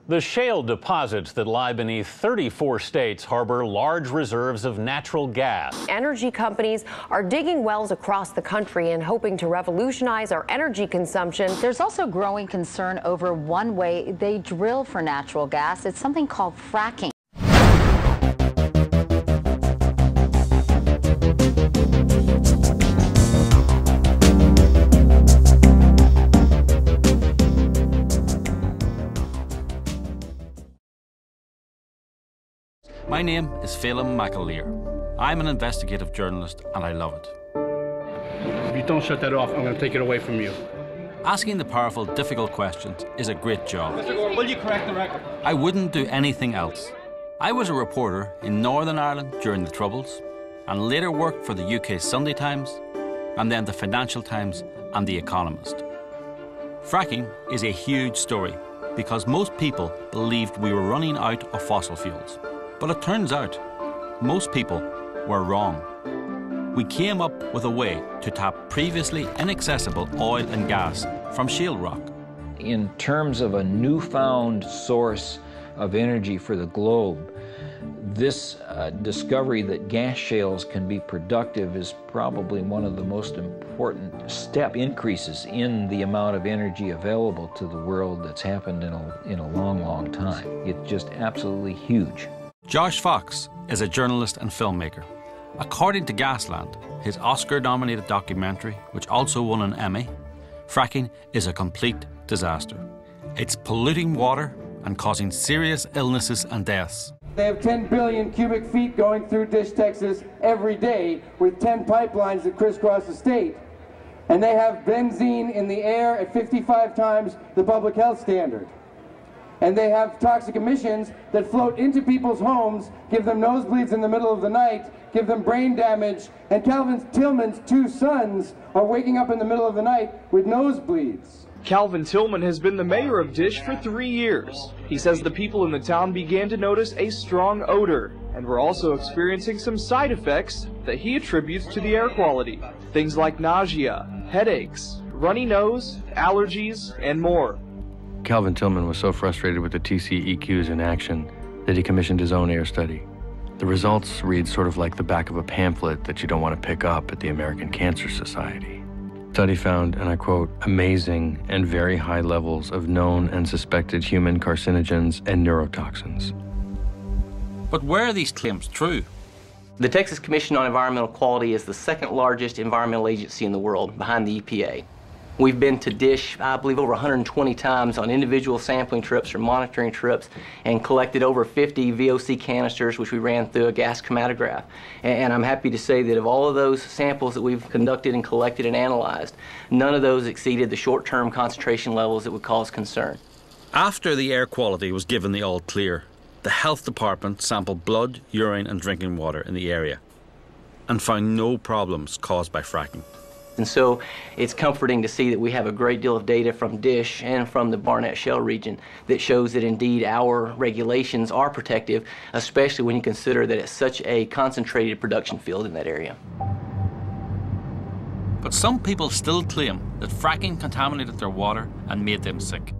The shale deposits that lie beneath 34 states harbor large reserves of natural gas. Energy companies are digging wells across the country and hoping to revolutionize our energy consumption. There's also growing concern over one way they drill for natural gas. It's something called fracking. My name is Phelim McAleer. I'm an investigative journalist and I love it. If you don't shut that off, I'm going to take it away from you. Asking the powerful, difficult questions is a great job. Mr. Gore, will you correct the record? I wouldn't do anything else. I was a reporter in Northern Ireland during the Troubles and later worked for the UK Sunday Times and then the Financial Times and The Economist. Fracking is a huge story because most people believed we were running out of fossil fuels. But it turns out, most people were wrong. We came up with a way to tap previously inaccessible oil and gas from shale rock. In terms of a newfound source of energy for the globe, this discovery that gas shales can be productive is probably one of the most important step increases in the amount of energy available to the world that's happened in a long, long time. It's just absolutely huge. Josh Fox is a journalist and filmmaker. According to Gasland, his Oscar-nominated documentary, which also won an Emmy, fracking is a complete disaster. It's polluting water and causing serious illnesses and deaths. They have 10 billion cubic feet going through Dish, Texas every day with 10 pipelines that crisscross the state. And they have benzene in the air at 55 times the public health standard. And they have toxic emissions that float into people's homes, give them nosebleeds in the middle of the night, give them brain damage, and Calvin Tillman's 2 sons are waking up in the middle of the night with nosebleeds. Calvin Tillman has been the mayor of Dish for 3 years. He says the people in the town began to notice a strong odor and were also experiencing some side effects that he attributes to the air quality. Things like nausea, headaches, runny nose, allergies, and more. Calvin Tillman was so frustrated with the TCEQs in action that he commissioned his own air study. The results read sort of like the back of a pamphlet that you don't want to pick up at the American Cancer Society. The study found, and I quote, amazing and very high levels of known and suspected human carcinogens and neurotoxins. But were these claims true? The Texas Commission on Environmental Quality is the second largest environmental agency in the world, behind the EPA. We've been to Dish, I believe, over 120 times on individual sampling trips or monitoring trips and collected over 50 VOC canisters, which we ran through a gas chromatograph. And I'm happy to say that of all of those samples that we've conducted and collected and analyzed, none of those exceeded the short-term concentration levels that would cause concern. After the air quality was given the all clear, the health department sampled blood, urine and drinking water in the area and found no problems caused by fracking. And so it's comforting to see that we have a great deal of data from Dish and from the Barnett Shale region that shows that indeed our regulations are protective, especially when you consider that it's such a concentrated production field in that area. But some people still claim that fracking contaminated their water and made them sick.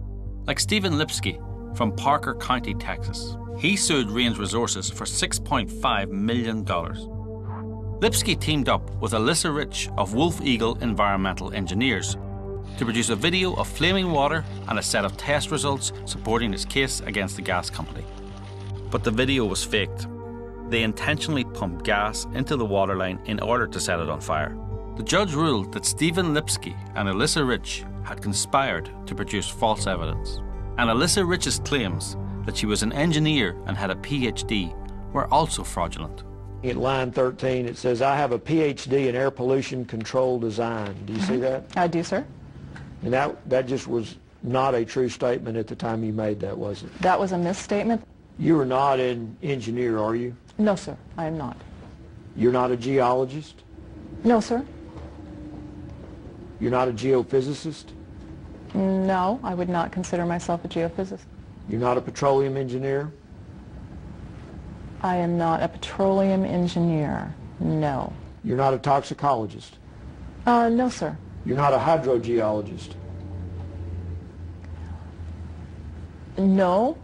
Like Stephen Lipsky from Parker County, Texas. He sued Range Resources for $6.5 million. Lipsky teamed up with Alyssa Rich of Wolf Eagle Environmental Engineers to produce a video of flaming water and a set of test results supporting his case against the gas company. But the video was faked. They intentionally pumped gas into the water line in order to set it on fire. The judge ruled that Stephen Lipsky and Alyssa Rich had conspired to produce false evidence. And Alyssa Rich's claims that she was an engineer and had a PhD were also fraudulent. At line 13, it says, I have a PhD in air pollution control design. Do you see that? I do, sir. And that just was not a true statement at the time you made that, was it? That was a misstatement. You are not an engineer, are you? No, sir, I am not. You're not a geologist? No, sir. You're not a geophysicist? No, I would not consider myself a geophysicist. You're not a petroleum engineer? I am not a petroleum engineer, no. You're not a toxicologist? No, sir. You're not a hydrogeologist? No,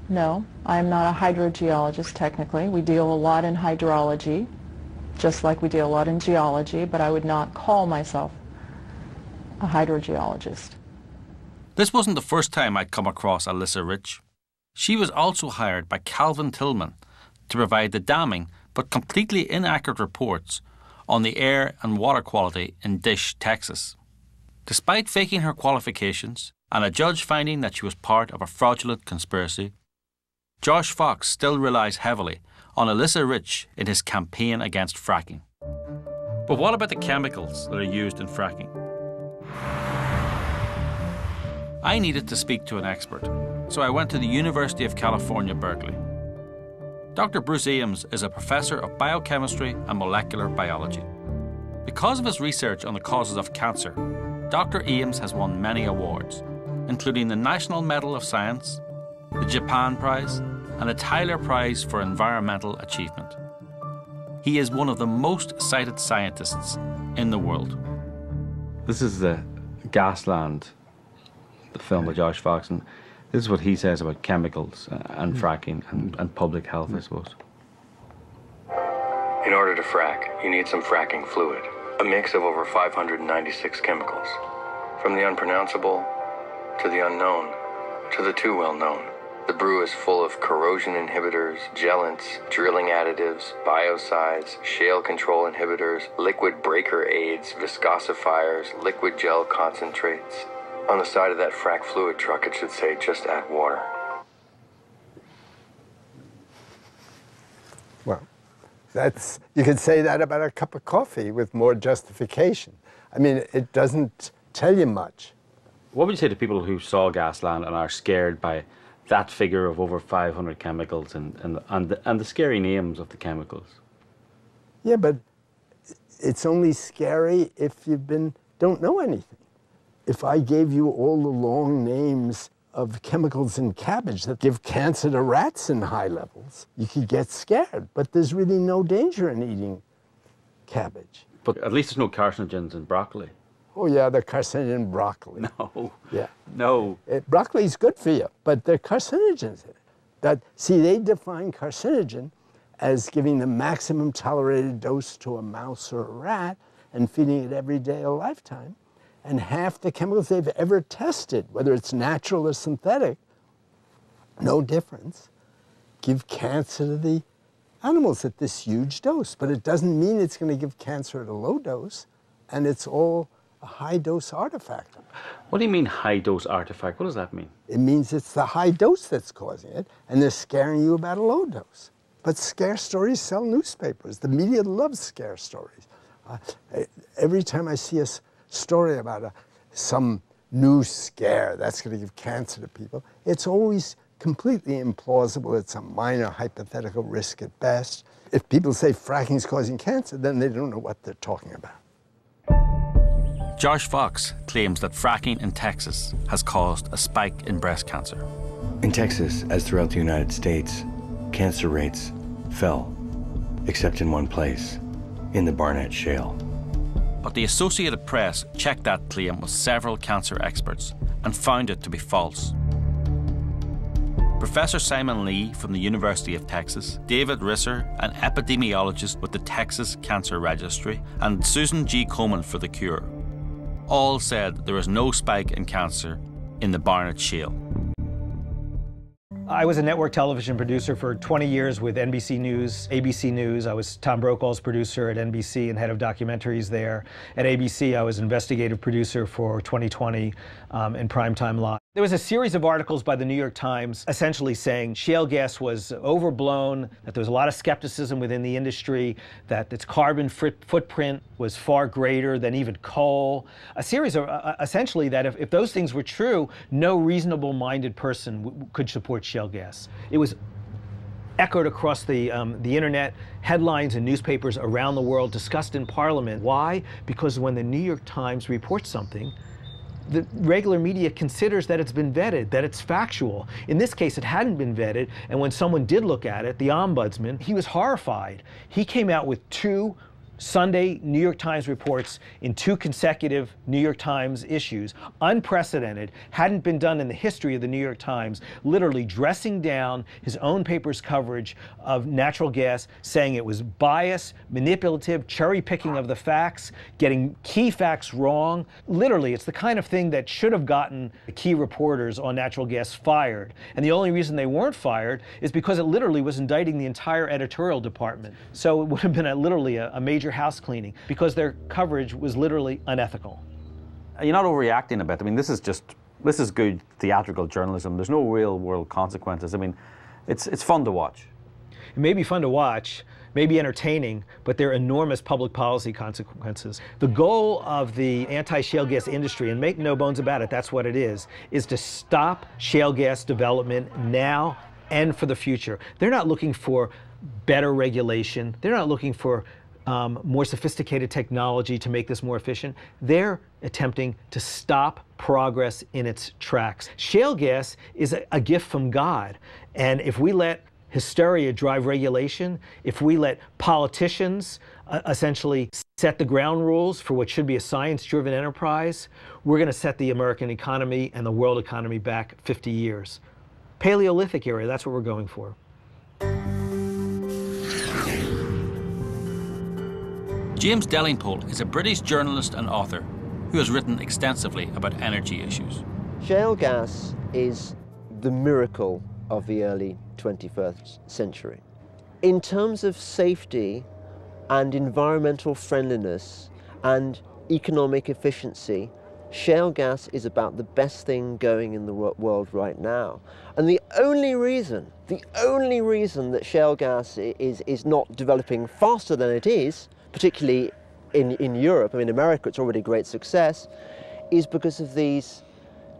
No, I'm not a hydrogeologist technically. We deal a lot in hydrology, just like we deal a lot in geology, but I would not call myself a hydrogeologist. This wasn't the first time I'd come across Alyssa Rich. She was also hired by Calvin Tillman to provide the damning but completely inaccurate reports on the air and water quality in Dish, Texas. Despite faking her qualifications and a judge finding that she was part of a fraudulent conspiracy, Josh Fox still relies heavily on Alyssa Rich in his campaign against fracking. But what about the chemicals that are used in fracking? I needed to speak to an expert, so I went to the University of California, Berkeley. Dr. Bruce Ames is a professor of biochemistry and molecular biology. Because of his research on the causes of cancer, Dr. Ames has won many awards, including the National Medal of Science, the Japan Prize, and the Tyler Prize for Environmental Achievement. He is one of the most cited scientists in the world. This is the Gasland, the film by Josh Fox, and this is what he says about chemicals and fracking and public health, I suppose. In order to frack, you need some fracking fluid, a mix of over 596 chemicals, from the unpronounceable to the unknown to the too well known. The brew is full of corrosion inhibitors, gelants, drilling additives, biocides, shale control inhibitors, liquid breaker aids, viscosifiers, liquid gel concentrates. On the side of that frack fluid truck, it should say, just add water. Well, you could say that about a cup of coffee with more justification. I mean, it doesn't tell you much. What would you say to people who saw Gasland and are scared by that figure of over 500 chemicals and the scary names of the chemicals? Yeah, but it's only scary if you don't know anything. If I gave you all the long names of chemicals in cabbage that give cancer to rats in high levels, you could get scared. But there's really no danger in eating cabbage. But at least there's no carcinogens in broccoli. Oh yeah, they're carcinogen in broccoli. No. Yeah. No. Broccoli's good for you, but there are carcinogens in it. See, they define carcinogen as giving the maximum tolerated dose to a mouse or a rat and feeding it every day a lifetime. And half the chemicals they've ever tested, whether it's natural or synthetic, no difference, give cancer to the animals at this huge dose. But it doesn't mean it's going to give cancer at a low dose, and it's all a high-dose artifact. What do you mean high-dose artifact? What does that mean? It means it's the high dose that's causing it, and they're scaring you about a low dose. But scare stories sell newspapers. The media loves scare stories. Every time I see a story about some new scare that's going to give cancer to people, it's always completely implausible. It's a minor hypothetical risk at best. If people say fracking is causing cancer, then they don't know what they're talking about. Josh Fox claims that fracking in Texas has caused a spike in breast cancer. In Texas, as throughout the United States, cancer rates fell, except in one place, in the Barnett Shale. But the Associated Press checked that claim with several cancer experts and found it to be false. Professor Simon Lee from the University of Texas, David Risser, an epidemiologist with the Texas Cancer Registry, and Susan G. Komen for The Cure, all said there is no spike in cancer in the Barnett Shale. I was a network television producer for 20 years with NBC News, ABC News. I was Tom Brokaw's producer at NBC and head of documentaries there. At ABC, I was investigative producer for 2020 in Primetime Live. There was a series of articles by the New York Times essentially saying shale gas was overblown, that there was a lot of skepticism within the industry, that its carbon footprint was far greater than even coal. A series of, essentially, that if those things were true, no reasonable-minded person could support shale gas. It was echoed across the internet, headlines in newspapers around the world, discussed in Parliament. Why? Because when the New York Times reports something, the regular media considers that it's been vetted, that it's factual. In this case, it hadn't been vetted, and when someone did look at it, the ombudsman, he was horrified. He came out with 2 Sunday New York Times reports in 2 consecutive New York Times issues, unprecedented, hadn't been done in the history of the New York Times, literally dressing down his own paper's coverage of natural gas, saying it was biased, manipulative, cherry-picking of the facts, getting key facts wrong. Literally, it's the kind of thing that should have gotten the key reporters on natural gas fired. And the only reason they weren't fired is because it literally was indicting the entire editorial department. So it would have been literally a major house cleaning because their coverage was literally unethical. You're not overreacting a bit. I mean, this is good theatrical journalism. There's no real world consequences. I mean, it's fun to watch. It may be fun to watch, may be entertaining, but there are enormous public policy consequences. The goal of the anti-shale gas industry, and make no bones about it, that's what it is to stop shale gas development now and for the future. They're not looking for better regulation. They're not looking for more sophisticated technology to make this more efficient. They're attempting to stop progress in its tracks. Shale gas is a gift from God. And if we let hysteria drive regulation, if we let politicians essentially set the ground rules for what should be a science-driven enterprise, we're going to set the American economy and the world economy back 50 years. Paleolithic era, that's what we're going for. James DELINGPOLE is a British journalist and author who has written extensively about energy issues. Shale gas is the miracle of the early 21st century. In terms of safety and environmental friendliness and economic efficiency, shale gas is about the best thing going in the world right now. And the only reason that shale gas is not developing faster than it is, particularly in Europe, I mean, America, it's already a great success, is because of these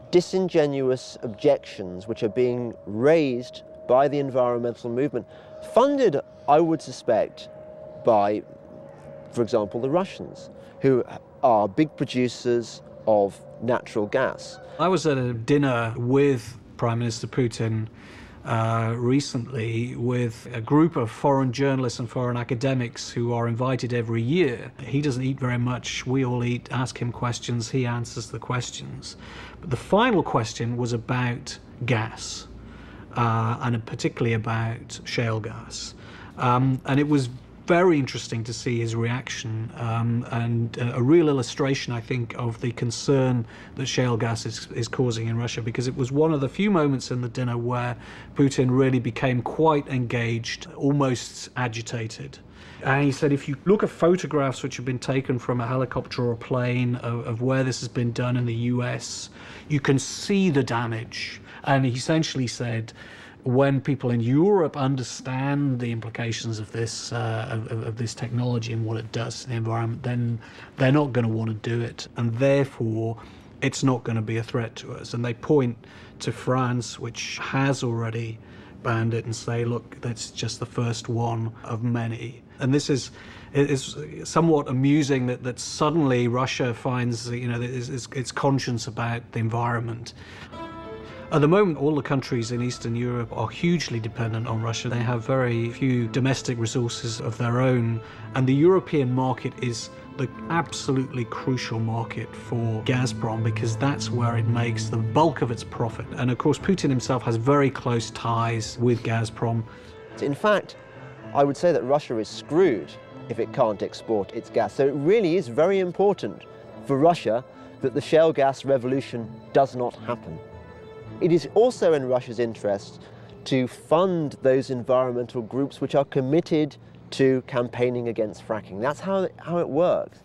disingenuous objections which are being raised by the environmental movement, funded, I would suspect, by, for example, the Russians, who are big producers of natural gas. I was at a dinner with Prime Minister Putin recently with a group of foreign journalists and foreign academics who are invited every year. He doesn't eat very much, we all eat, ask him questions, he answers the questions. But the final question was about gas, and particularly about shale gas. And it was very interesting to see his reaction, and a real illustration, I think, of the concern that shale gas is causing in Russia, because it was one of the few moments in the dinner where Putin really became quite engaged, almost agitated. And he said, if you look at photographs which have been taken from a helicopter or a plane of where this has been done in the US, you can see the damage. And he essentially said, when people in Europe understand the implications of this technology and what it does to the environment, then they're not going to want to do it, and therefore it's not going to be a threat to us. And they point to France, which has already banned it, and say, look, that's just the first one of many. And this is somewhat amusing that suddenly Russia finds, its conscience about the environment. At the moment, all the countries in Eastern Europe are hugely dependent on Russia. They have very few domestic resources of their own, and the European market is the absolutely crucial market for Gazprom, because that's where it makes the bulk of its profit. And of course, Putin himself has very close ties with Gazprom. In fact, I would say that Russia is screwed if it can't export its gas. So it really is very important for Russia that the shale gas revolution does not happen. It is also in Russia's interest to fund those environmental groups which are committed to campaigning against fracking. That's how it works.